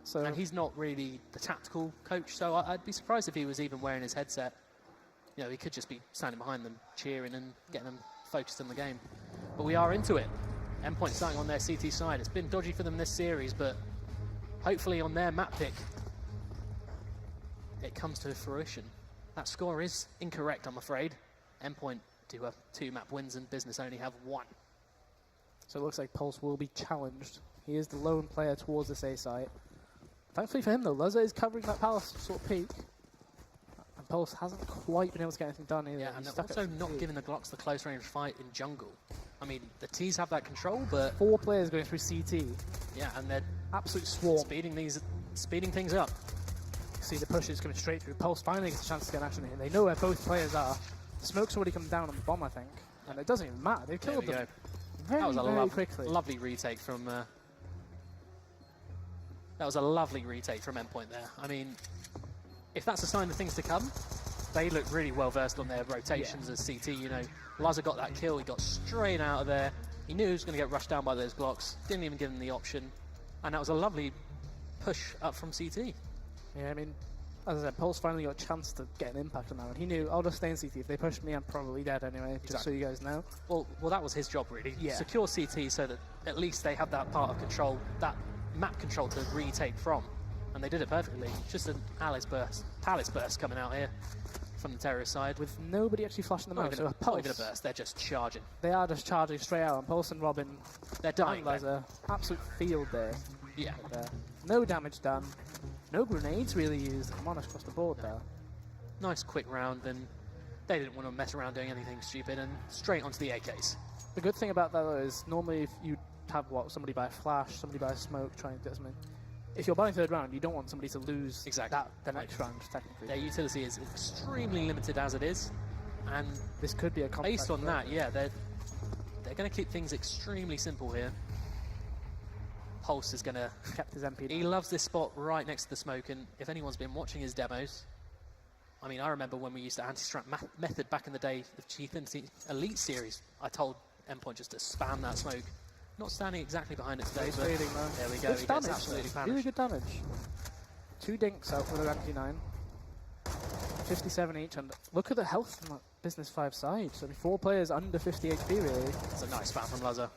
So, and he's not really the tactical coach, so I'd be surprised if he was even wearing his headset. You know, he could just be standing behind them, cheering and getting them focused on the game. But we are into it. Endpoint starting on their CT side. It's been dodgy for them this series, but hopefully on their map pick, it comes to fruition. That score is incorrect, I'm afraid. Endpoint do have 2 map wins and Business only have 1. So it looks like Pulse will be challenged. He is the lone player towards this A site. Thankfully for him though, Luzza is covering that Palace sort of peak. And Pulse hasn't quite been able to get anything done either. Yeah, and they're also not giving the Glocks the close range fight in jungle. I mean, the T's have that control, but 4 players going through CT. Yeah, and they're absolute swarm. Speeding things up. See the pushes coming straight through. Pulse finally gets a chance to get action here. They know where both players are. The smoke's already come down on the bomb, I think. And it doesn't even matter. They've killed them very, very quickly. Lovely retake from... that was a lovely retake from Endpoint there. I mean, if that's a sign of things to come, they look really well versed on their rotations as CT. You know, Laza got that kill. He got straight out of there. He knew he was going to get rushed down by those Glocks. Didn't even give him the option. And that was a lovely push up from CT. Yeah, I mean, as I said, Pulse finally got a chance to get an impact on that one. He knew, I'll just stay in CT. If they push me, I'm probably dead anyway, just so you guys know. Well, that was his job, really. Yeah. Secure CT so that at least they have that part of control, that map control to retake from. And they did it perfectly. Just an Palace burst coming out here from the terrorist side. With nobody actually flashing them out. So Not even a burst, they're just charging. They are just charging straight out. And Pulse and Robin, they're dying. There's an absolute field there. Yeah. No damage done. No grenades really used, if I'm honest, across the board there. Nice quick round, and they didn't want to mess around doing anything stupid, and straight onto the AKs. The good thing about that though is normally if you have somebody buy a flash, somebody buy a smoke, try and get something. If you're buying third round, you don't want somebody to lose the next round, technically. Their utility is extremely limited as it is, and this could be a based on that, yeah, they're going to keep things extremely simple here. Pulse is going to... kept his MP. He loves this spot right next to the smoke, and if anyone's been watching his demos, I mean, I remember when we used the anti-strap method back in the day of Chief Elite Series, I told Endpoint just to spam that smoke. Not standing exactly behind it today, but there we go. He gets absolutely punished. Really good damage. 2 dinks out with an MP9. 57 each, and look at the health from that Business 5 side. So 4 players under 50 HP, really. It's a nice spam from Laza.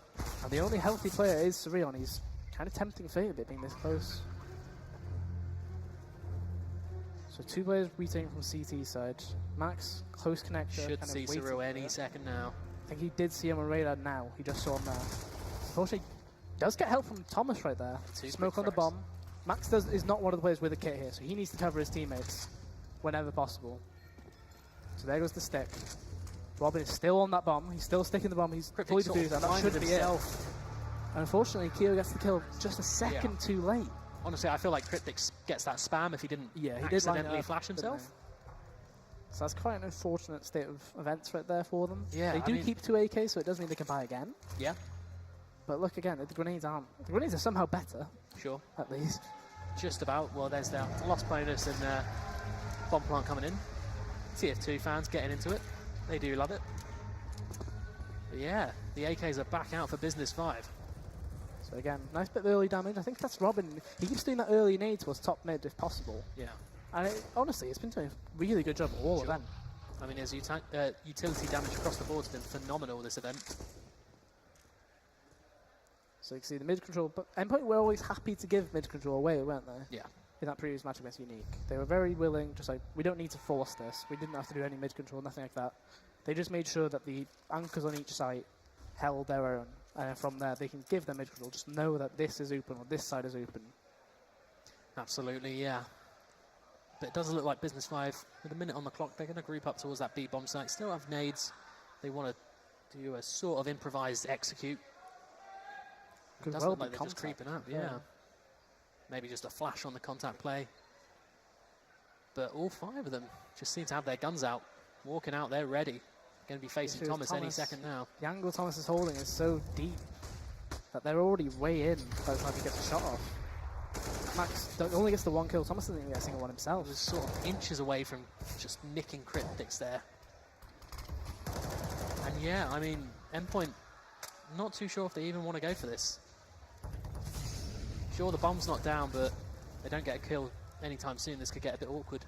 And the only healthy player is Surion. He's kind of tempting fate a bit being this close. So 2 players retaking from CT side. Max, close connector. Should see Cyril any second now. I think he did see him on radar now. He just saw him there. Unfortunately, does get help from Thomas right there. Smoke on the bomb. Max is not one of the players with a kit here, so he needs to cover his teammates whenever possible. So there goes the stick. Robin is still on that bomb. He's still sticking the bomb. He's fully defused, and that should be it. And unfortunately, Keo gets the kill just a second too late. Honestly, I feel like Cryptic gets that spam if he didn't accidentally flash himself. So that's quite an unfortunate state of events right there for them. Yeah, they do keep 2 AKs, so it does mean they can buy again. Yeah. But look again, the grenades aren't. The grenades are somehow better. Sure. At least. Just about. Well, there's their lost bonus and bomb plant coming in. TF2 fans getting into it. They do love it. But yeah, the AKs are back out for Business 5. So again, nice bit of early damage. I think that's Robin. He keeps doing that early nade towards top mid if possible. Yeah. And honestly, it's been doing a really good job all event. I mean, his utility damage across the board has been phenomenal this event. So you can see the mid-control, but Endpoint were always happy to give mid-control away, weren't they? Yeah. In that previous match against Unique. They were very willing, just like, we don't need to force this. We didn't have to do any mid-control, nothing like that. They just made sure that the anchors on each site held their own. And from there, they can give them mid-control. Just know that this is open or this side is open. Absolutely, yeah. But it doesn't look like Business 5, with a minute on the clock, they're going to group up towards that B-bomb site. Still have nades. They want to do a sort of improvised execute. It doesn't look like they're just creeping up, yeah. Maybe just a flash on the contact play. But all 5 of them just seem to have their guns out, walking out there ready. Going to be facing Thomas any second now. The angle Thomas is holding is so deep that they're already way in by the time he gets a shot off. Max only gets the 1 kill. Thomas doesn't even get a single one himself. He's sort of inches away from just nicking Cryptics there. And yeah, I mean, Endpoint, not too sure if they even want to go for this. Sure, the bomb's not down, but they don't get a kill anytime soon, this could get a bit awkward.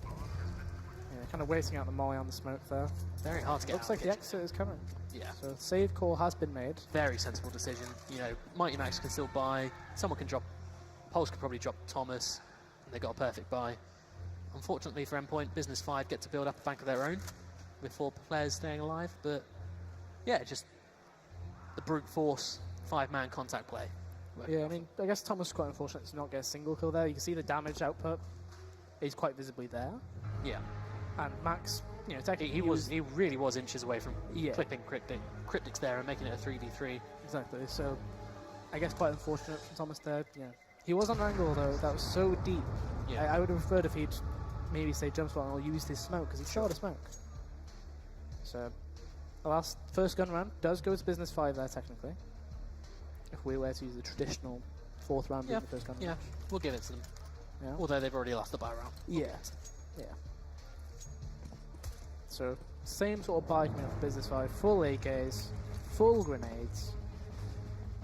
Yeah, kind of waiting out the molly on the smoke there. Very hard to get Looks out like the exit is coming. Yeah. So save call has been made. Very sensible decision. You know, Mighty Max can still buy. Someone can drop. Pulse could probably drop Thomas, and they got a perfect buy. Unfortunately for Endpoint, Business 5 get to build up a bank of their own with 4 players staying alive. But yeah, just the brute force 5-man contact play. Yeah, I mean, I guess Thomas is quite unfortunate to not get a single kill there. You can see the damage output is quite visibly there. Yeah. And Max, you know, technically he really was inches away from Yeah. clipping Cryptics there and making it a 3v3. Exactly. So I guess quite unfortunate for Thomas there. Yeah. He was on an angle though that was so deep. Yeah. I would have preferred if he'd maybe say jump spot or used his smoke because he shot a smoke. So the last first gun round does go to Business 5 there technically. If we were to use the traditional 4th round being the first gun round. Yeah, we'll give it to them. Yeah. Although they've already lost the buy round. Yeah. Yeah. So same sort of buy coming up for Business 5. Full AKs, full grenades.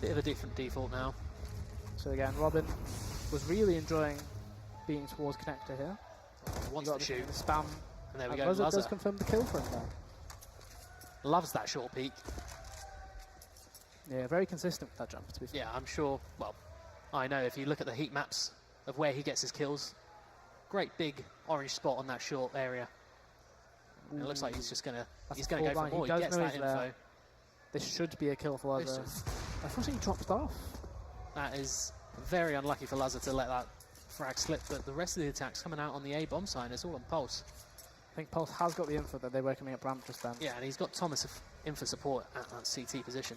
Bit of a different default now. So again, Robin was really enjoying being towards connector here. Wants to shoot. The spam. And there we And go. Buzzer does Lazar confirm the kill for him there. loves that short peek. Yeah, very consistent with that jump, to be fair. Yeah, I'm sure. Well, I know if you look at the heat maps of where he gets his kills, great big orange spot on that short area. And it looks like he's just gonna go full for blind. more. He He does gets know that he's info. there. This should be a kill for Lazar. Unfortunately, he dropped off. That is very unlucky for Lazar to let that frag slip, but the rest of the attacks coming out on the A bomb sign is all on Pulse. I think Pulse has got the info that they were coming up ramp just then. Yeah, and he's got Thomas in for support at that CT position.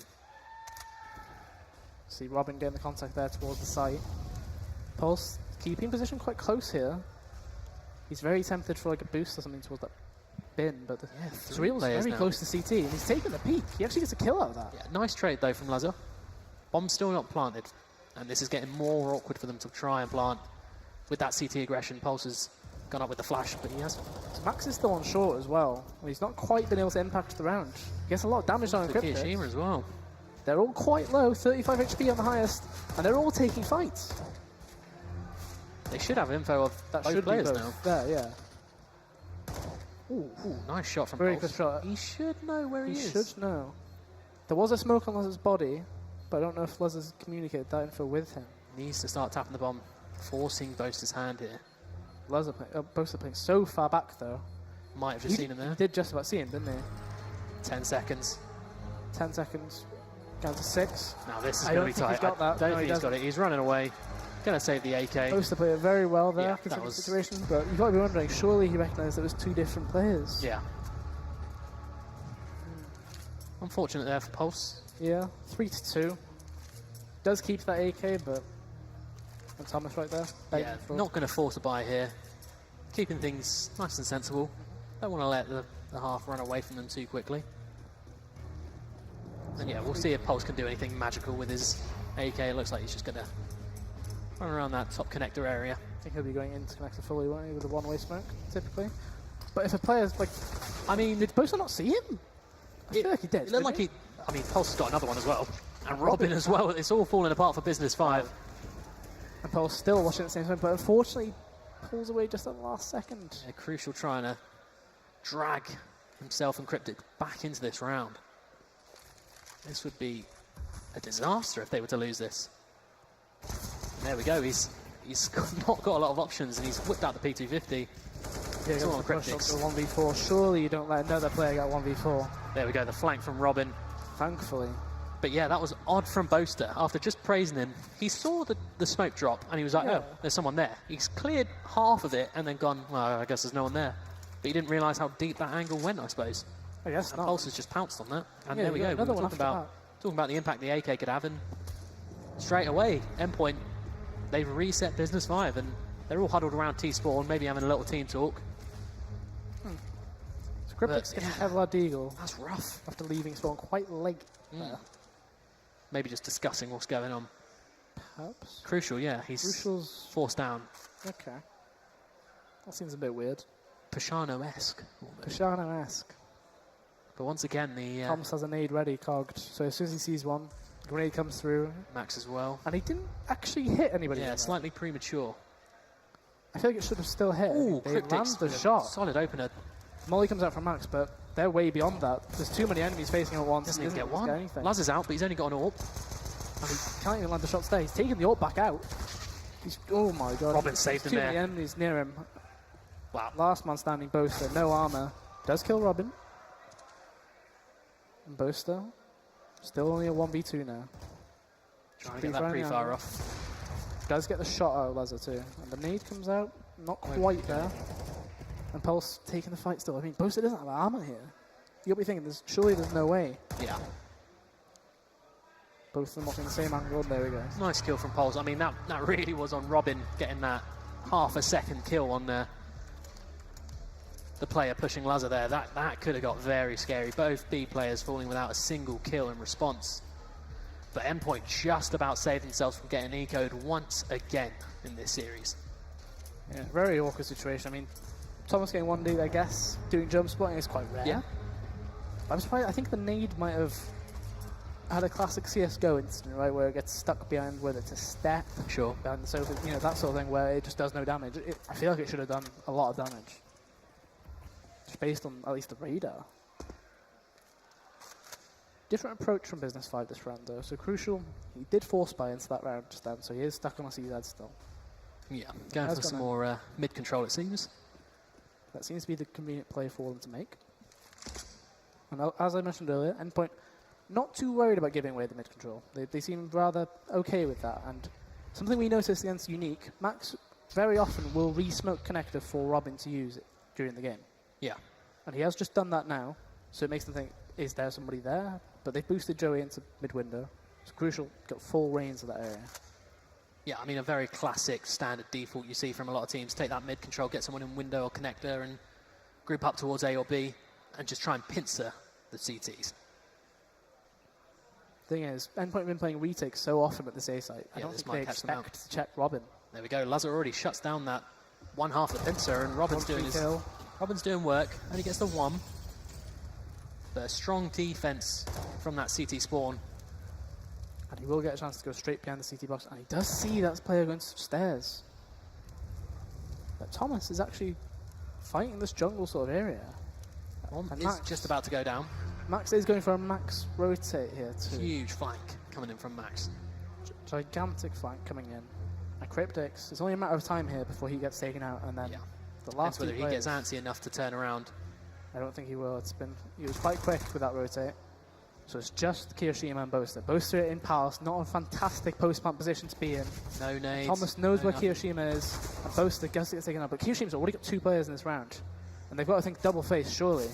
See Robin getting the contact there towards the site. Pulse keeping position quite close here. He's very tempted for like a boost or something towards that bin, but the Surreal's very close to CT, and he's taking the peak. He actually gets a kill out of that. Yeah, nice trade though from Lazar. Bomb's still not planted, and this is getting more awkward for them to try and plant. With that CT aggression, Pulse has gone up with the flash, but he has. So Max is still on short as well. He's not quite been able to impact the round. He gets a lot of damage on The Cryptic. Kirishima as well. They're all quite low, 35 HP on the highest, and they're all taking fights. They should have info of That both should players be now. both. There, yeah. Ooh, nice shot from Very Pulse. good shot. He should know where he He is. should know. There was a smoke on Lazar's body, but I don't know if Lazar's communicated that info with him. Needs to start tapping the bomb, forcing Boaster's hand here. Lazar Boaster playing so far back though. Might have just seen him there. He did just about see him, didn't he? 10 seconds. 10 seconds, down to 6. Now this is I going to be don't tight. think he's got that. I don't No, think he he's got it. He's running away. Going to save the AK. Boaster played it very well there, Yeah, considering that was- the situation, but you've got to be wondering, surely he recognised it was 2 different players. Yeah. Unfortunate there for Pulse. Yeah, 3-2. Does keep that AK, but and Thomas right there. Yeah, not going to force a buy here. Keeping things nice and sensible. Don't want to let the half run away from them too quickly. And yeah, we'll see if Pulse can do anything magical with his AK. It looks like he's just going to run around that top connector area. I think he'll be going into connector fully, won't he, with a one-way smoke, typically. But if a player's like, I mean, did Boaster not see him? I feel like he did. It looked like he. I mean, Pulse has got another one as well, and Robin as well. It's all falling apart for Business 5. And Pulse still watching at the same time, but unfortunately pulls away just at the last second. Yeah, Crucial trying to drag himself and Cryptic back into this round. This would be a disaster if they were to lose this. And there we go. He's not got a lot of options, and he's whipped out the P250. Yeah, It's all on push up Cryptics. to 1v4. Surely you don't let another player get 1v4. There we go. The flank from Robin. Thankfully. But yeah, that was odd from Boaster. After just praising him, he saw the smoke drop, and he was like, Yeah. oh, there's someone there. He's cleared half of it and then gone, well, I guess there's no one there. But he didn't realise how deep that angle went, I suppose. I guess And not. Pulse has just pounced on that. And Yeah, there we you go. got another We one were after talking about the impact the AK could have, and straight away, Endpoint, they've reset Business 5, and they're all huddled around T-Spawn, maybe having a little team talk. So Cryptic's getting Kevlar Deagle That's rough. after leaving spawn quite late there. Maybe just discussing what's going on. Perhaps. Crucial, yeah. He's Crucial's... forced down. Okay. That seems a bit weird. Pashano-esque. Pashano-esque. But once again, the Thomas has a nade ready, cogged. So as soon as he sees one, Grenade comes through. Max as well. And he didn't actually hit anybody. Yeah, slightly premature. I feel like it should have still hit. Ooh, They land the shot. Solid opener. Molly comes out from Max, but they're way beyond that. There's too many enemies facing him at once. Doesn't even get one. Anything. Laz is out, but he's only got an AWP. And he can't even land the shots there. He's taking the AWP back out. Oh my god. Robin saved him too there. many enemies near him. Wow. Last man standing, Boaster. No armor. Does kill Robin. And Boaster. Still only a 1v2 now. Trying to get that pretty far off. Does get the shot out of Lazar too. And the nade comes out. Not quite there. And Pulse taking the fight still. I mean, Boaster doesn't have armor here. You'll be thinking, surely there's no way. Yeah. Both of them off in the same angle. There we go. Nice kill from Pulse. I mean, that really was on Robin getting that half a second kill on the player pushing Lazar there. That could have got very scary. Both B players falling without a single kill in response. But Endpoint just about saved themselves from getting eco'd once again in this series. Yeah, very awkward situation. I mean, Thomas getting 1D, I guess, doing jump spotting is quite rare. Yeah. I'm surprised. I think the nade might have had a classic CSGO incident, right, where it gets stuck behind, whether it's a step, Sure. behind the sofa, you know, that sort of thing, where it just does no damage. I feel like it should have done a lot of damage, just based on at least the radar. Different approach from Business 5 this round, though. So Crucial, he did force buy into that round just then, so he is stuck on a CZ still. Yeah, going for some more mid control, it seems. That seems to be the convenient play for them to make. And as I mentioned earlier, Endpoint not too worried about giving away the mid control. They seem rather okay with that. And something we noticed against Unique, Max very often will re-smoke connector for Robin to use it during the game. Yeah. And he has just done that now, so it makes them think, is there somebody there? But they've boosted Joey into mid window. It's Crucial, got full reins of that area. Yeah, I mean, a very classic standard default you see from a lot of teams. Take that mid control, get someone in window or connector and group up towards A or B and just try and pincer the CTs. Thing is, Endpoint have been playing retakes so often at this A site. I don't think they expect to check Robin. There we go. Lazar already shuts down that one half of the pincer, and Robin's doing work, and he gets the one. But a strong defense from that CT spawn. And he will get a chance to go straight behind the CT box, and he does see that player going stairs. But Thomas is actually fighting this jungle sort of area. And Max just about to go down. Max is going for a Max rotate here too. Huge flank coming in from Max. Gigantic flank coming in. And Cryptix, it's only a matter of time here before he gets taken out, and then the last whether he gets antsy enough to turn around. I don't think he will. He was quite quick with that rotate. So it's just Kiyoshima and Boaster. Boaster in Palace, not a fantastic post-plant position to be in. No nades. Thomas knows where Kiyoshima is, and Boaster gets taken out. But Kiyoshima's already got 2 players in this round. And they've got to think double face, surely.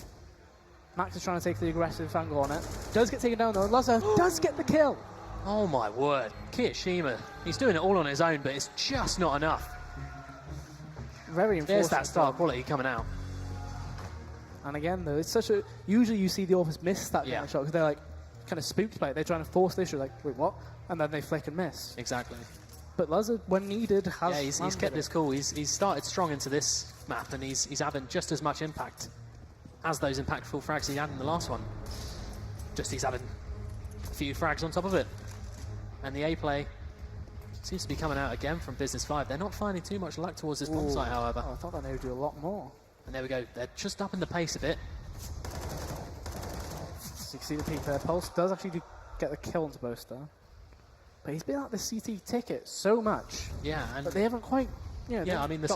Max is trying to take the aggressive angle on it. Does get taken down though. Lazar does get the kill. Oh my word. Kiyoshima, he's doing it all on his own, but it's just not enough. Very enforced. There's that star quality coming out. And again, though, it's such a... Usually you see the authors miss that kind of shot because they're like kind of spooked by it. They're trying to force the issue, like, wait, what? And then they flick and miss. Exactly. But Lazar, when needed, has he's kept his cool. He's started strong into this map, and he's having just as much impact as those impactful frags he had in the last one. Just he's having a few frags on top of it. And the A play seems to be coming out again from Business 5. They're not finding too much luck towards this bomb site, however. Oh, I thought they would do a lot more. And there we go. They're just upping the pace a bit. So you can see the peak there. Pulse does actually get the kill onto Boaster. But he's been out the CT ticket so much. Yeah, and but they haven't quite... I mean, the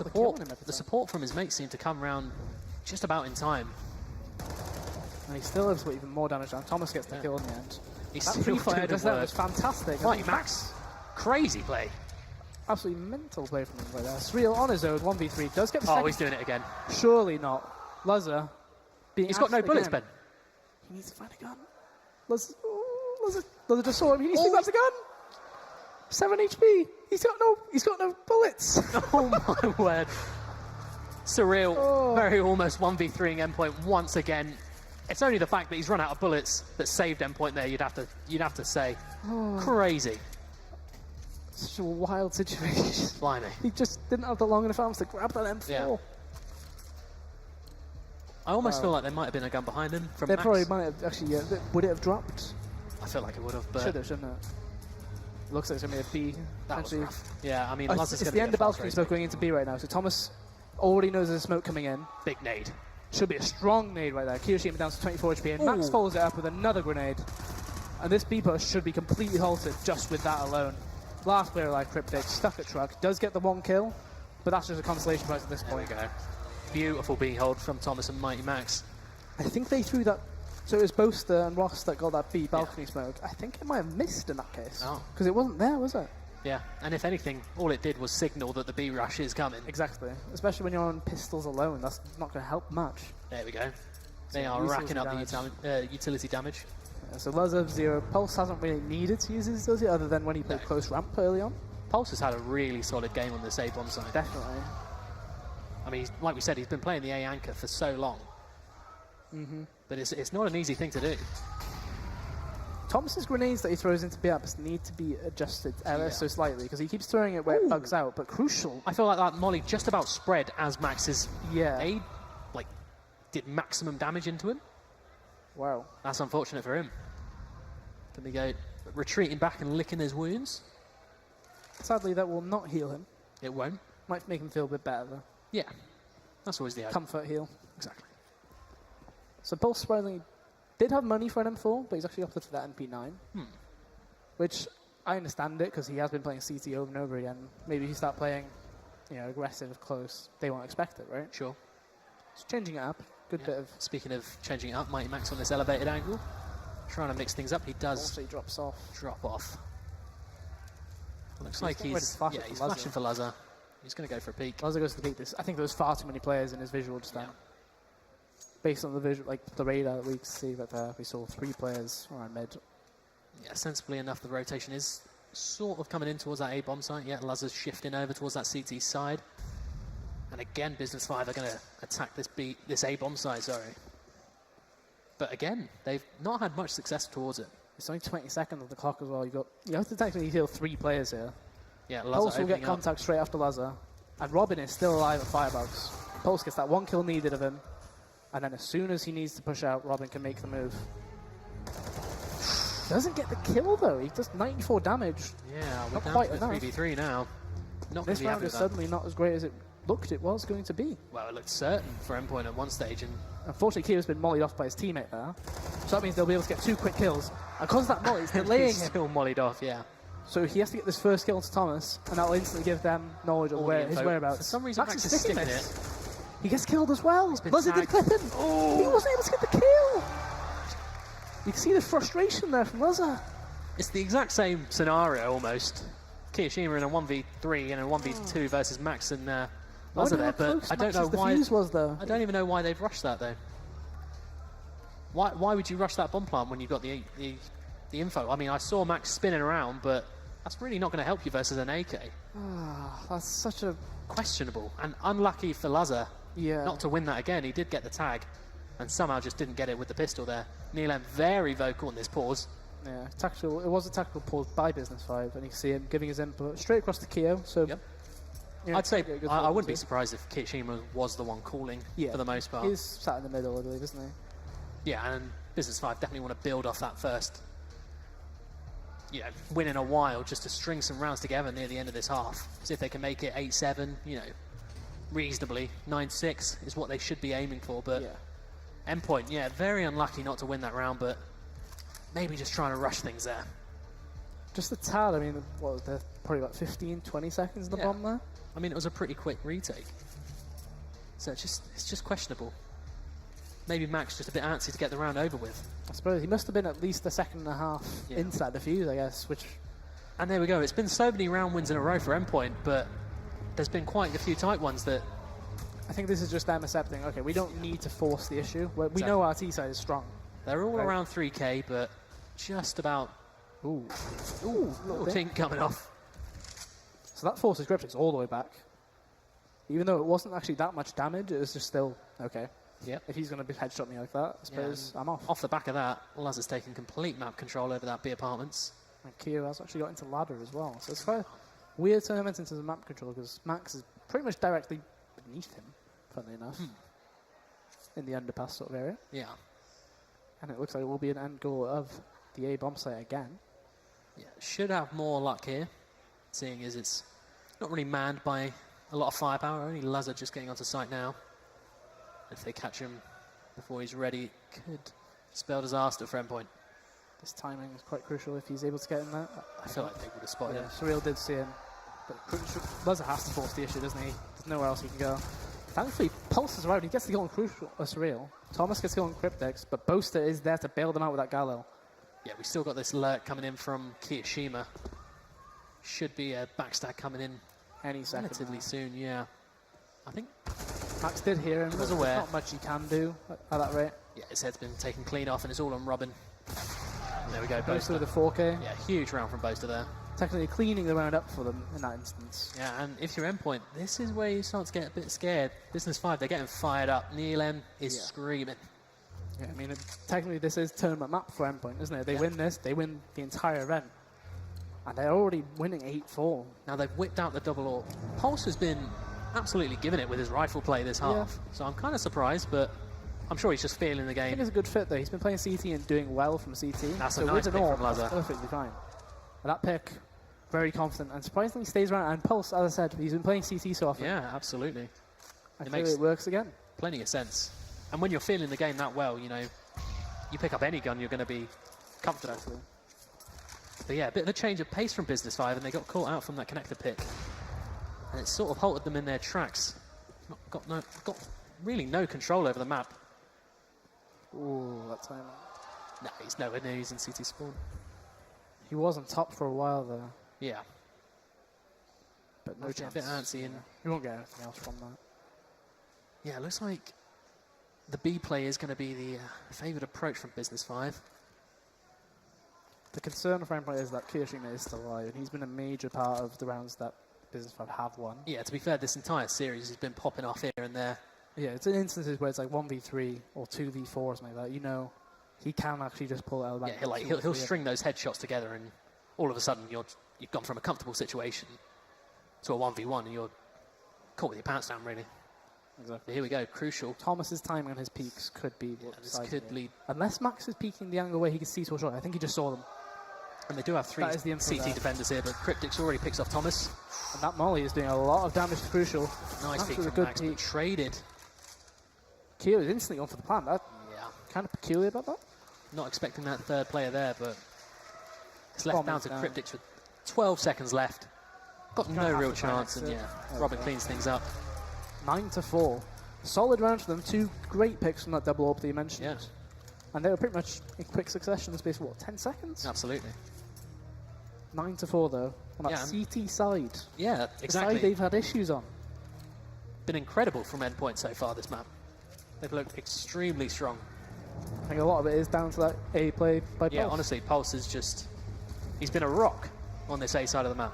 support from his mates seemed to come around just about in time. And he still has even more damage down. Thomas gets the kill in the end. That pre-fire just there was fantastic. Right, Max. Crazy play. Absolutely mental play from him right there. Surreal on his own, 1v3. Does get the second. Oh, he's doing it again. Surely not. Lazar. He's got no bullets, Ben. He needs to find a gun. Lazar just saw him. He needs to grab the gun. 7 HP. He's got no bullets. Oh my word. Surreal. Very almost 1v3ing Endpoint once again. It's only the fact that he's run out of bullets that saved Endpoint there, you'd have to say. Crazy. Such a wild situation. Blimey. He just didn't have the long enough arms to grab that M4. Yeah. I almost feel like there might have been a gun behind him from Max. Probably might have actually. Would it have dropped? I feel like it would have, but Should have, shouldn't it? Looks like it's going to be a B. that was Actually, rough. Yeah, I mean, it's Luz is the end of balcony smoke going into B right now. So Thomas already knows there's smoke coming in. Big nade. Should be a strong nade right there. Kiyoshima down to 24 HP, and Max Ooh. follows it up with another grenade. And this B push should be completely halted just with that alone. Last player alive, Cryptic, stuck at truck, does get the 1 kill, but that's just a consolation prize at this There we point. go. Beautiful B hold from Thomas and Mighty Max. I think they threw that. So it was Boaster and Ross that got that B balcony smoke. I think it might have missed in that case. Oh. Because it wasn't there, was it? Yeah, and if anything, all it did was signal that the B rush is coming. Exactly. Especially when you're on pistols alone, that's not going to help much. There we go. They So are utility racking up damage. the utility damage. Yeah, so Luz 0. Pulse hasn't really needed to use his utility other than when he played No. close ramp early on. Pulse has had a really solid game on this A bomb side. Definitely. I mean, like we said, he's been playing the A anchor for so long. But it's not an easy thing to do. Thomas's grenades that he throws into B-ups need to be adjusted ever so slightly because he keeps throwing it where it bugs out. But crucial, I feel like that molly just about spread as Max's yeah. aid, like, did maximum damage into him. Wow. That's unfortunate for him. Can we go retreating back and licking his wounds? Sadly, that will not heal him. It won't. Might make him feel a bit better though. Yeah, that's always the hope. Comfort heal. Exactly. So Pulse surprisingly did have money for an M4, but he's actually opted for that MP9. Which I understand it because he has been playing CT over and over again. Maybe he start playing, aggressive, close. They won't expect it, right? Sure. It's changing it up. Good bit of. Speaking of changing it up, Mighty Max on this elevated angle, trying to mix things up. He does Also, he drops off. drop off. Looks He's like getting ready to flash it for he's Lazar. flashing for Lazar. He's going to go for a peek. Lazar goes to the peak. I think there was far too many players in his visual just then. Based on the visual, like the radar, we could see that we saw 3 players around mid. Yeah, sensibly enough, the rotation is sort of coming in towards that A bomb site. Yeah, Lazar's shifting over towards that CT side. And again, Business 5 are going to attack this A bomb site, sorry. But again, they've not had much success towards it. It's only 20 seconds of the clock as well. You have to technically heal 3 players here. Yeah, Pulse Lazar will get opening up. contact straight after Lazar. And Robin is still alive at Firebox. Pulse gets that 1 kill needed of him. And then as soon as he needs to push out, Robin can make the move. Doesn't get the kill though. He does 94 damage. Yeah, we're Not down quite to enough. 3v3 now. Not going This to be happy round with is that. suddenly not as great as it looked it was going to be. Well, it looked certain for Endpoint at one stage, and Unfortunately, Kyo's been mollied off by his teammate there. So that means they'll be able to get 2 quick kills. And because of that molly, it's delaying he's him. still mollied off, yeah. So he has to get this first kill to Thomas, and that will instantly give them knowledge of All the his info. whereabouts. For some reason, Max is sticking it. He gets killed as well. been Lazar did tagged. clip him. Oh. He wasn't able to get the kill. You can see the frustration there from Lazar. It's the exact same scenario almost. Kiyoshima in a 1v3 and a 1v2 versus Max and Lazar there, but I don't know why. The fuse was though. I don't even know why they've rushed that though. Why would you rush that bomb plant when you've got the info? I mean, I saw Max spinning around, but that's really not going to help you versus an AK. That's such a Questionable and unlucky for Lazar yeah. not to win that again. He did get the tag and somehow just didn't get it with the pistol there. Neelam very vocal in this pause. Yeah, tactical. It was a tactical pause by Business 5, and you can see him giving his input straight across to Kyo. So, Yep. yeah, I'd say good I wouldn't be too. surprised if Kiyoshima was the one calling Yeah, for the most part. He's sat in the middle, I believe, isn't he? Yeah, and Business 5 definitely want to build off that first, win in a while just to string some rounds together near the end of this half. See if they can make it 8-7, reasonably. 9-6 is what they should be aiming for, but Yeah. Endpoint, very unlucky not to win that round, but maybe just trying to rush things there. Just a tad. I mean, what was there? Probably about 15, 20 seconds in the Yeah. bomb there. I mean, it was a pretty quick retake. So it's just questionable. Maybe Max just a bit antsy to get the round over with. I suppose he must have been at least a second and a half Yeah. inside the fuse, I guess, which And there we go. It's been so many round wins in a row for Endpoint, but there's been quite a few tight ones that... I think this is just them accepting, okay, we don't need to force the issue. We know our T side is strong. They're all Right. around 3k, but just about... Ooh, Little tink coming off. So that forces Cryptics all the way back. Even though it wasn't actually that much damage, it was just still, okay. Yep. If he's going to headshot me like that, I suppose I'm off. Off the back of that, Laz has taken complete map control over that B apartments. And Kyo has actually got into ladder as well. So it's quite a weird tournament into the map control because Max is pretty much directly beneath him, funnily enough, in the underpass sort of area. Yeah. And it looks like it will be an end goal of the A bomb site again. Yeah, should have more luck here, seeing as it's not really manned by a lot of firepower. Only Lazar just getting onto site now. If they catch him before he's ready, it could spell disaster for Endpoint. This timing is quite crucial if he's able to get in there. I feel like they would have spotted him. Surreal did see him. But Lazar has to force the issue, doesn't he? There's nowhere else he can go. Thankfully, Pulse is arrived. He gets the goal on Crucial, Surreal. Thomas gets the goal on Cryptix, but Boaster is there to bail them out with that Galil. Yeah, we still got this alert coming in from Kiyoshima. Should be a backstab coming in Any second. relatively soon, yeah. I think, Max did hear him. He was but aware. There's not much he can do at that rate. yeah, his head's been taken clean off and it's all on Robin. And there we go, Boaster Boaster. with a 4K. Yeah, huge round from Boaster there. Technically cleaning the round up for them in that instance. Yeah, and if you're Endpoint, this is where you start to get a bit scared. Business 5, they're getting fired up. Neil M is screaming. Yeah, I mean, technically this is tournament map for Endpoint, isn't it? They win this, they win the entire event. And they're already winning 8-4. Now they've whipped out the double AWP. Pulse has been absolutely giving it with his rifle play this half. So I'm kind of surprised, but I'm sure he's just feeling the I think game. it's a good fit, though. He's been playing CT and doing well from CT. That's so a nice with pick an from AWP, Lazar. that's perfectly fine. And that pick, very confident, and surprisingly stays around. And Pulse, as I said, he's been playing CT so often. Yeah, absolutely. I it feel makes it works again. plenty of sense. And when you're feeling the game that well, you know, you pick up any gun, you're going to be comfortable. Exactly. But yeah, a bit of a change of pace from Business 5, and they got caught out from that connector pick. And it sort of halted them in their tracks. Got really no control over the map. Ooh, that time. No, he's nowhere near using CT spawn. He was on top for a while there, Yeah, but no a chance. bit antsy. And He won't get anything else from that. yeah, it looks like the B play is going to be the favoured approach from Business 5. The concern for Endpoint is that Kiyoshima is still alive, and he's been a major part of the rounds that Business 5 have won. Yeah, to be fair, this entire series has been popping off here and there. Yeah, it's in instances where it's like 1v3 or 2v4 or something like that. You know, he can actually just pull it out of the Yeah, back. he'll string those headshots together, and all of a sudden you've gone from a comfortable situation to a 1v1, and you're caught with your pants down, really. Exactly. But here we go, crucial. Thomas's timing on his peaks could be what This decides could it. lead. Unless Max is peeking the angle where he can see to a shot. I think he just saw them. And they do have 3 That is the info CT there. defenders here, but Cryptix already picks off Thomas. And that molly is doing a lot of damage to Crucial. Nice Max peek with a from good Max, peek. but traded. Kyo is instantly on for the plant. That Yeah, kind of peculiar about that. not expecting that third player there, but it's left Bomb down is to down. Cryptix with 12 seconds left. Got Gonna no have real to try and chance, and exit. yeah, There Robin we go. cleans things up. 9-4. Solid round for them. 2 great picks from that double AWP that you mentioned. Yeah, And they were pretty much in quick succession in the space of, what, 10 seconds? absolutely. 9-4 though. On that Yeah, CT side. Yeah, The side exactly. they've had issues on. Been incredible from Endpoint so far, this map. They've looked extremely strong. I think a lot of it is down to that A play by Yeah, Pulse. honestly, Pulse is just... He's been a rock on this A side of the map.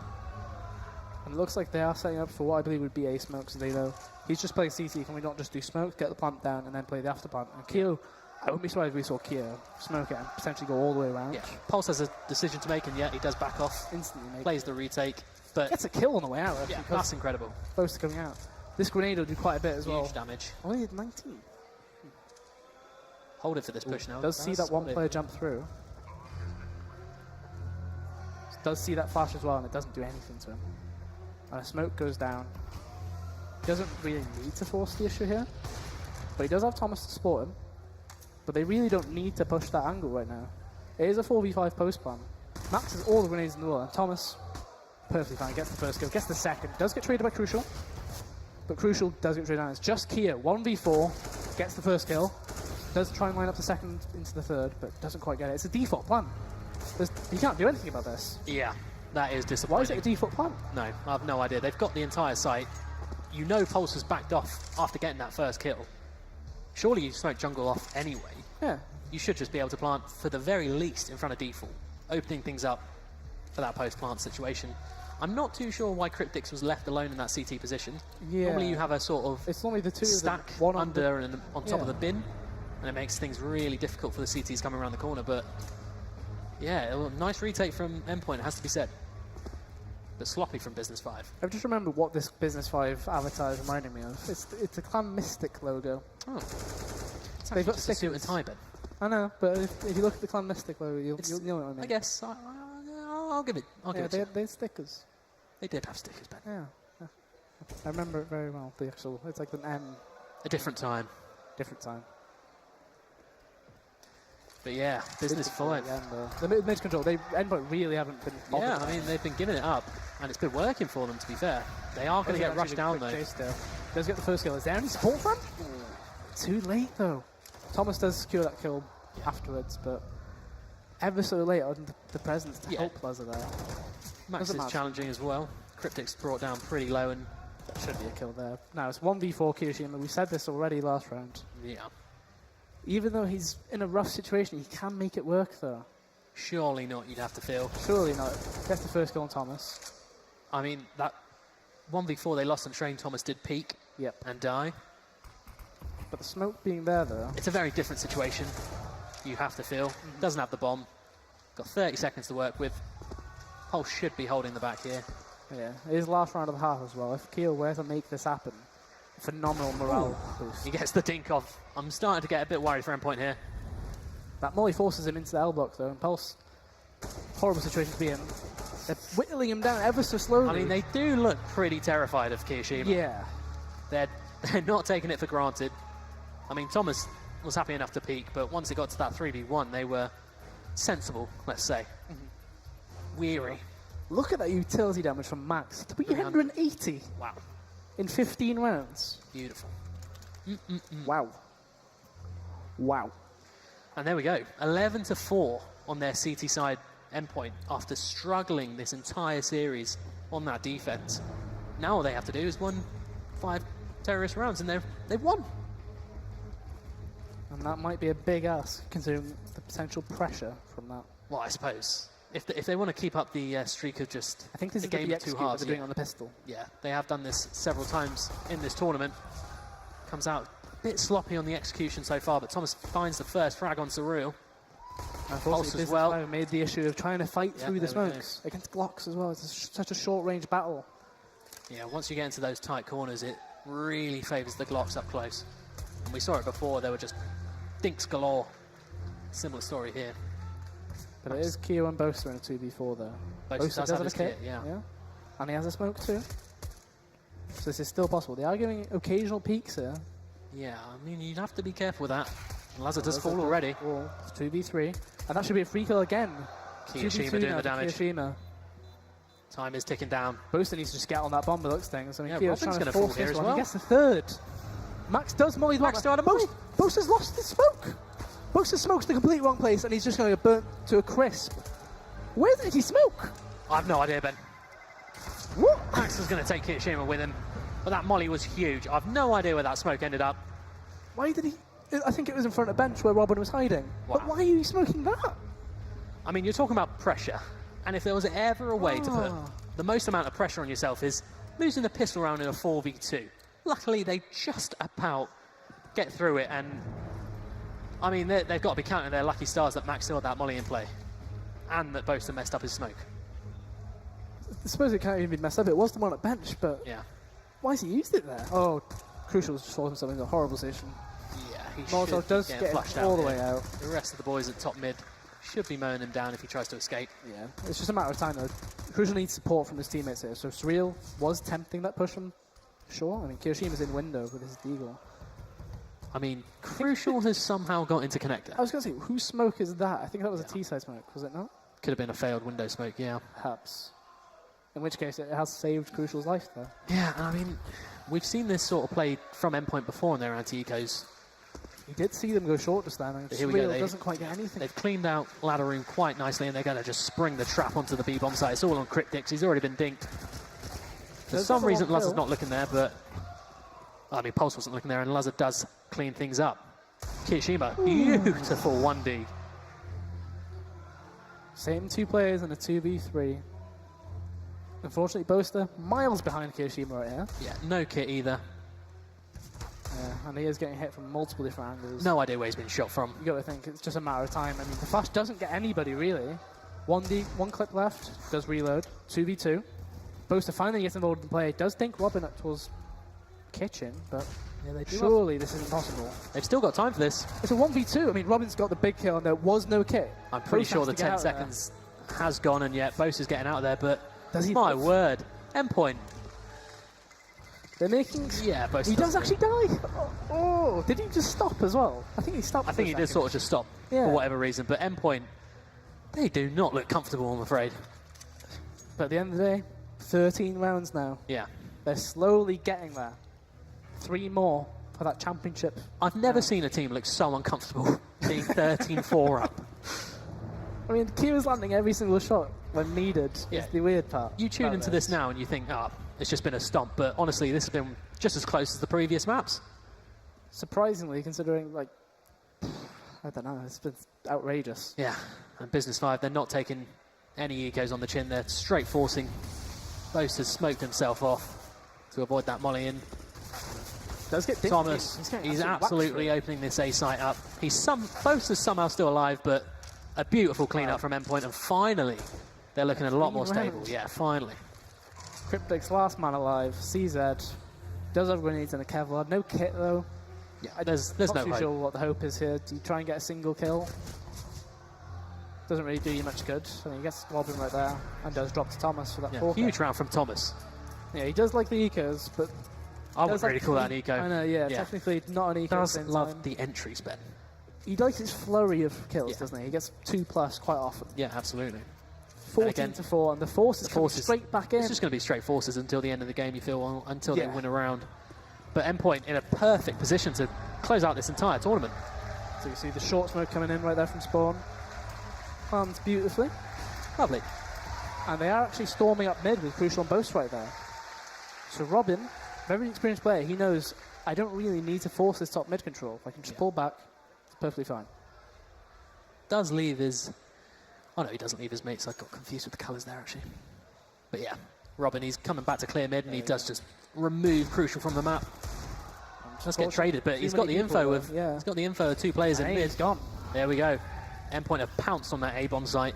And it looks like they are setting up for what I believe would be A smokes. They know he's just playing CT. Can we not just do smoke, get the plant down, and then play the after plant? And Kyo, I wouldn't be surprised if we saw Kyo smoke it and potentially go all the way around. Yeah, Pulse has a decision to make, and yet he does back off. Instantly maybe. Plays the retake, but Gets a kill on the way out, actually, yeah, because that's incredible. close to coming out. This grenade will do quite a bit as well. Huge damage. Only did 19. Hold it for this push now. Does see that one player jump through. Does see that flash as well, and it doesn't do anything to him. And a smoke goes down. He doesn't really need to force the issue here, but he does have Thomas to support him. But they really don't need to push that angle right now. It is a 4v5 post plan. Max has all the grenades in the world, and Thomas, perfectly fine, gets the first kill, gets the second, does get traded by Crucial, but Crucial does get traded down. It's just Kia, 1v4, gets the first kill, does try and line up the second into the third, but doesn't quite get it. It's a default plan. You can't do anything about this. Yeah, that is Why disappointing. is it a default plan? No, I have no idea. They've got the entire site. You know Pulse has backed off after getting that first kill. Surely you smoke jungle off anyway. Yeah. You should just be able to plant, for the very least, in front of default, opening things up for that post-plant situation. I'm not too sure why Cryptix was left alone in that CT position. Yeah. Normally you have a sort of It's normally the two stack of them, one under and on top of Yeah. the bin, and it makes things really difficult for the CTs coming around the corner. But yeah, a nice retake from Endpoint, it has to be said. But sloppy from Business 5. I've just remembered what this Business 5 avatar is reminding me of. It's a Clan Mystic logo. Oh, They've got just a suit and stickers. tie bin. I know, but if you look at the Clan Mystic logo, you'll know what I mean. I guess I'll give it. I'll give it. They had stickers. They did have stickers, Ben. Yeah. I remember it very well. The actual, it's like an M. A different time. Different time. But yeah, business 5. The mid control, Endpoint really haven't been. Yeah, I mean they've been giving it up, and it's been working for them. To be fair, they are going to get rushed down though. Does get the first kill. Is there any support from? Too late though. Thomas does secure that kill afterwards, but ever so late on the presence to help Lazar there. Max is challenging as well. Cryptic's brought down pretty low, and should be a kill there. Now it's 1v4 Kirishima. We said this already last round. Yeah. Even though he's in a rough situation, he can make it work, though. Surely not, you'd have to feel. Surely not. Gets the first goal on Thomas. I mean, that 1v4 they lost on train, Thomas did peak and die. But the smoke being there, though... It's a very different situation, you have to feel. Doesn't have the bomb. Got 30 seconds to work with. Pulse should be holding the back here. Yeah, it is last round of the half as well. If Keel were to make this happen, phenomenal morale boost. He gets the dink off. I'm starting to get a bit worried for Endpoint here. That molly forces him into the L block though, and Pulse, horrible situation to be in. They're whittling him down ever so slowly. I mean, they do look pretty terrified of Kirishima. Yeah. They're not taking it for granted. I mean, Thomas was happy enough to peak, but once it got to that 3v1, they were sensible, let's say. Weary. Look at that utility damage from Max. 380. Wow. In 15 rounds. Beautiful. Wow. Wow. And there we go. 11-4 on their CT side Endpoint after struggling this entire series on that defense. Now all they have to do is win 5 terrorist rounds, and they've won. And that might be a big ask, considering the potential pressure from that. Well, I suppose. If they want to keep up the streak of just I think this a is game the of 2 halves. they're doing on the pistol. Yeah, they have done this several times in this tournament. Comes out a bit sloppy on the execution so far, but Thomas finds the first frag on Surreal. Pulse as well. Made the issue of trying to fight through the smokes against Glocks as well. It's such a short-range battle. Yeah, once you get into those tight corners, it really favours the Glocks up close. And we saw it before, they were just dinks galore. Similar story here. But it is Keo and Boaster in a 2v4 though. Boaster does have his kit, yeah. And he has a smoke too. So this is still possible. They are giving occasional peeks here. Yeah, I mean, you'd have to be careful with that. Lazar does fall already. 2v3. And that should be a free kill again. Kirishima doing the damage. Kirishima. Time is ticking down. Boaster needs to just get on that bomb by looks things. I mean, Robin's trying to fall force here this as one. well. He gets the third. Max does molly the bomb. Boaster's lost the smoke. Boaster smokes the complete wrong place, and he's just going to get burnt to a crisp. Where did he smoke? I have no idea, Ben. What? Max was going to take Kirishima with him, but that molly was huge. I have no idea where that smoke ended up. Why did he... I think it was in front of the bench where Robin was hiding. Wow. But why are you smoking that? I mean, you're talking about pressure, and if there was ever a way to put the most amount of pressure on yourself is losing the pistol round in a 4v2. Luckily, they just about get through it, and I mean, they've got to be counting their lucky stars that Max still had that molly in play, and that Boaster messed up his smoke. I suppose it can't even be messed up. It was the one at bench, but why has he used it there? Oh, Crucial's just forced himself into a horrible position. Yeah, he Molotov does get flushed all out the way out. The rest of the boys at top mid should be mowing him down if he tries to escape. Yeah, it's just a matter of time though. Crucial needs support from his teammates here. So Surreal was tempting that push from Shaw. I mean, Kirishima's in window with his deagle. I mean, Crucial has somehow got into connector. I was going to say, whose smoke is that? I think that was a T-side smoke, was it not? Could have been a failed window smoke, yeah. Perhaps. In which case, it has saved Crucial's life there. Yeah, I mean, we've seen this sort of play from Endpoint before in their anti-ecos. You did see them go short just then, and Surreal doesn't quite get anything. They've cleaned out ladder room quite nicely, and they're going to just spring the trap onto the B-bomb site. It's all on Cryptics. He's already been dinked. For some reason, Lazar's not looking there, but... I mean, Pulse wasn't looking there, and Lazar does clean things up. Kirishima, beautiful 1D. Same 2 players in a 2v3. Unfortunately, Boaster miles behind Kirishima right here. Yeah, no kit either. Yeah, and he is getting hit from multiple different angles. No idea where he's been shot from. You got to think it's just a matter of time. I mean, the flash doesn't get anybody really. 1D, 1 clip left, does reload. 2v2. Boaster finally gets involved in the play. Does think Robin towards kitchen, but Yeah, they do surely this isn't possible. They've still got time for this. It's a 1v2. I mean, Robin's got the big kill and there was no kit. I'm pretty Bose sure has the to get 10 out of there. seconds has gone, and yet Bose is getting out of there, but Does he? my word. Endpoint. They're making... Yeah, Bose He does actually die. Oh, did he just stop as well? I think he stopped. I think he did sort of just stop Yeah. for whatever reason, but Endpoint, they do not look comfortable, I'm afraid. But at the end of the day, 13 rounds now. Yeah. They're slowly getting there. 3 more for that championship. I've never seen a team look so uncomfortable being 13-4 up. I mean, Kira's landing every single shot when needed. Yeah. Is the weird part. You tune about into this now and you think, it's just been a stomp, but honestly, this has been just as close as the previous maps. Surprisingly, considering, like, I don't know, it's been outrageous. Yeah, and Business 5, they're not taking any ecos on the chin, they're straight forcing. Bose has smoked himself off to avoid that molly in. Does get Thomas, he's absolutely opening this A site up. Bose is somehow still alive, but a beautiful clean-up from Endpoint, and finally, they're looking a lot more stable. Yeah, finally. Cryptic's last man alive, CZ, does have grenades and a Kevlar, no kit though. Yeah, there's Not no too hope. sure what the hope is here. Do you try and get a single kill? Doesn't really do you much good. I mean, he gets Robin right there and does drop to Thomas for that 4K. Huge round from Thomas. Yeah, he does like the ecos, but I wouldn't really call that an eco. I know, yeah, technically not an eco. Does love the entries, Ben. He likes his flurry of kills, Yeah. doesn't he? He gets 2+ quite often. Yeah, absolutely. 14-4, and the forces come straight back in. It's just going to be straight forces until the end of the game, you feel, until they Yeah. win a round. But Endpoint in a perfect position to close out this entire tournament. So you see the short smoke coming in right there from spawn. Lands beautifully. Lovely. And they are actually storming up mid with Crucial and Bose right there. So Robin, very experienced player, he knows I don't really need to force this top mid control. If I can just pull back, it's perfectly fine. Does leave his... Oh no, he doesn't leave his mates. I got confused with the colours there, actually. But yeah, Robin, he's coming back to clear mid, and he does just remove Crucial from the map. Let's get traded, but he's got the info of he's got the info of 2 players in mid. He's gone. There we go. Endpoint have pounced on that A-bomb site,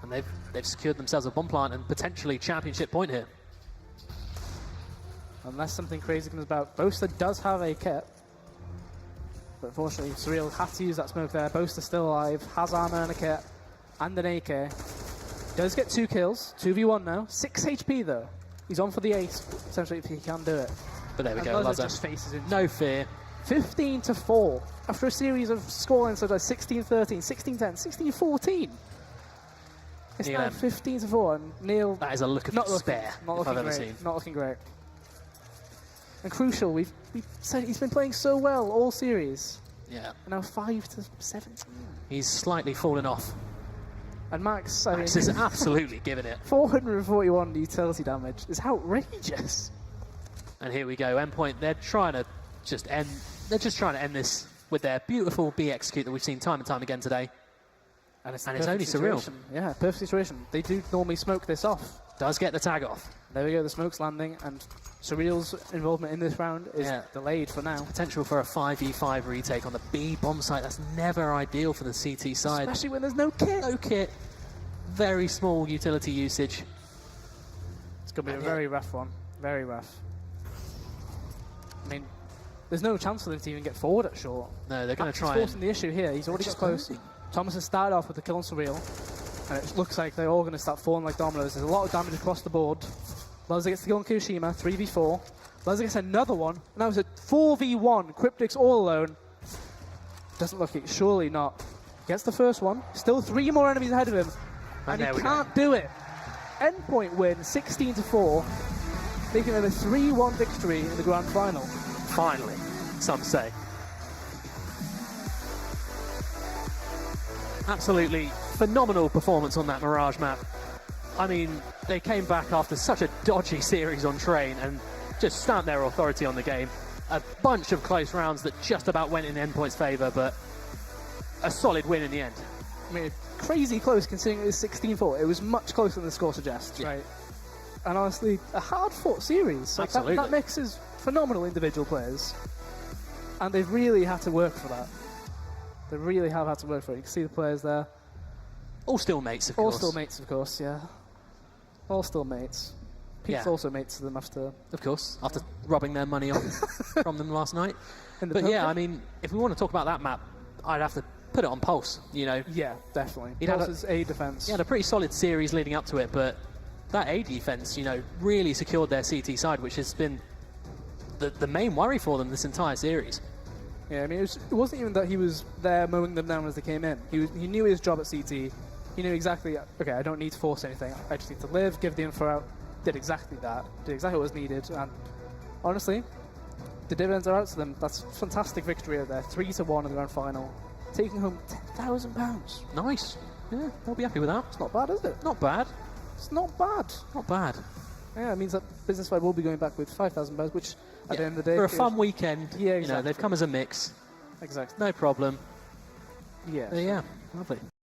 and they've secured themselves a bomb plant and potentially championship point here. Unless something crazy comes about. Boaster does have a kit, but unfortunately Surreal had to use that smoke there. Boaster still alive, has armor and a kit, and an AK. Does get 2 kills, 2v1 now. 6 HP though. He's on for the ace, essentially, if he can do it. But there we And go, Luzza Luzza. just faces into No fear. 15-4 after a series of scorelines such as 16-13, 16-10, 16-14. It's Neil now M. 15-4, and Neil That is a look of despair not if I've looking ever great. seen. Not looking great. And Crucial, we've said he's been playing so well all series. Yeah. And now 5-7. He's slightly fallen off. And Max, I mean, Max is absolutely giving it. 441 utility damage is outrageous. And here we go. Endpoint, they're just trying to end this with their beautiful B execute that we've seen time and time again today. And it's only Surreal. situation. Yeah, perfect situation. They do normally smoke this off. Does get the tag off. There we go, the smoke's landing, and Surreal's involvement in this round is delayed for now. Potential for a 5v5 retake on the B bomb site. That's never ideal for the CT side. Especially when there's no kit. No kit. Very small utility usage. It's going to be a very rough one. Very rough. I mean, there's no chance for them to even get forward at short. No, they're going to try He's forcing the issue here. He's already got close. Thomas has started off with the kill on Surreal, and it looks like they're all going to start falling like dominoes. There's a lot of damage across the board. Luzza gets the kill on Kushima, 3v4. Luzza gets another one. Now it's a 4v1. Cryptic's all alone. Doesn't look it. Surely not. Gets the first one. Still 3 more enemies ahead of him. And he can't do it. Endpoint win, 16-4. Making it a 3-1 victory in the grand final. Finally, some say. Absolutely phenomenal performance on that Mirage map. I mean, they came back after such a dodgy series on Train and just stamped their authority on the game. A bunch of close rounds that just about went in Endpoint's favour, but a solid win in the end. I mean, crazy close considering it was 16-4. It was much closer than the score suggests, right? And honestly, a hard-fought series. Like Absolutely. that mix is phenomenal individual players. And they've really had to work for that. They really have had to work for it. You can see the players there. All still mates, of All course. still mates, of course, yeah. All still mates. Pete's Yeah. also mates to them after. Of course, after robbing their money off from them last night. In the But yeah, poker. I mean, if we want to talk about that map, I'd have to put it on Pulse. You know, Yeah, definitely. He'd had Pulse is A defense. he had a pretty solid series leading up to it, but that A defense, you know, really secured their CT side, which has been the main worry for them this entire series. Yeah, I mean, it wasn't even that he was there mowing them down as they came in. He knew his job at CT. He knew exactly, okay, I don't need to force anything. I just need to live, give the info out. Did exactly that. Did exactly what was needed. And honestly, the dividends are out to them. That's a fantastic victory out there. 3-1 in the grand final. Taking home £10,000. Nice. Yeah, they'll be happy with that. It's not bad, is it? Not bad. It's not bad. Not bad. Yeah, it means that Business Vibe will be going back with £5,000, which at the end of the day... For a is- fun weekend, Yeah, you know, they've exactly. come as a mix. Exactly. No problem. Yeah. Yeah, lovely.